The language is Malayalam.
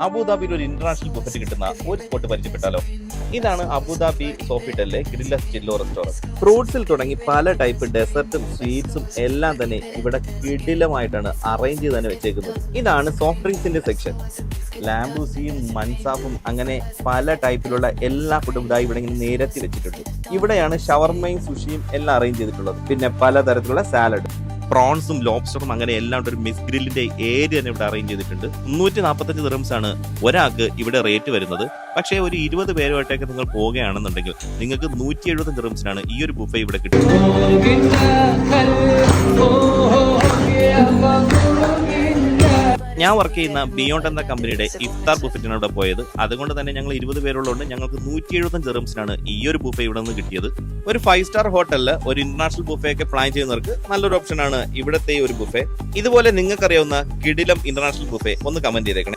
അബുദാബിയിൽ ഒരു ഇന്റർനാഷണൽ ബുഫറ്റ് കിട്ടുന്ന ഒരു സ്പോട്ട് പരിചയപ്പെട്ടാലോ? ഇതാണ് അബുദാബി സോഫിറ്റലിലെ ഗ്രില്ലസ് ചില്ലോ റെസ്റ്റോറന്റ്. ഫ്രൂട്ട്സിൽ തുടങ്ങി പല ടൈപ്പ് ഡെസർട്ടും സ്വീറ്റ്സും എല്ലാം തന്നെ ഇവിടെ കിടിലമായിട്ടാണ് അറേഞ്ച് ചെയ്ത് തന്നെ വെച്ചേക്കുന്നത്. ഇതാണ് സോഫ്റ്റ് ഡ്രിങ്ക്സിന്റെ സെക്ഷൻ. ലാംബൂസിയും മൻസാഫും അങ്ങനെ പല ടൈപ്പിലുള്ള എല്ലാ ഫുഡും ഇവിടെ ഇങ്ങനെ നിരത്തി വെച്ചിട്ടുണ്ട്. ഇവിടെയാണ് ഷവർമയും സുഷിയും എല്ലാം അറേഞ്ച് ചെയ്തിട്ടുള്ളത്. പിന്നെ പലതരത്തിലുള്ള സാലഡ്, പ്രോൺസും ലോബ്സ്റ്ററും അങ്ങനെ എല്ലാം ഒരു മിസ് ഗ്രില്ലിന്റെ ഏരിയ തന്നെ ഇവിടെ അറേഞ്ച് ചെയ്തിട്ടുണ്ട്. 345 ദിർഹംസ് ആണ് ഒരാൾക്ക് ഇവിടെ റേറ്റ് വരുന്നത്. പക്ഷേ ഒരു 20 പേരുമായിട്ടൊക്കെ നിങ്ങൾ പോവുകയാണെന്നുണ്ടെങ്കിൽ നിങ്ങൾക്ക് 170 ദിർഹംസിനാണ് ഈ ഒരു ബുഫേ ഇവിടെ കിട്ടുന്നത്. ഞാൻ വർക്ക് ചെയ്യുന്ന ബിയോണ്ട് എന്ന കമ്പനിയുടെ ഇഫ്താർ ബുഫറ്റിനാണ് ഇവിടെ പോയത്. അതുകൊണ്ട് തന്നെ ഞങ്ങൾ 20 പേരുള്ളതുകൊണ്ട് ഞങ്ങൾക്ക് 175 ദിർഹംസിനാണ് ഈ ഒരു ബുഫേ ഇവിടെ നിന്ന് കിട്ടിയത്. ഒരു 5 സ്റ്റാർ ഹോട്ടലിൽ ഒരു ഇന്റർനാഷണൽ ബുഫേ ഒക്കെ പ്ലാൻ ചെയ്യുന്നവർക്ക് നല്ലൊരു ഓപ്ഷനാണ് ഇവിടുത്തെ ഒരു ബുഫേ. ഇതുപോലെ നിങ്ങൾക്ക് അറിയാവുന്ന കിടിലം ഇന്റർനാഷണൽ ബുഫേ ഒന്ന് കമന്റ് ചെയ്തേക്കണം.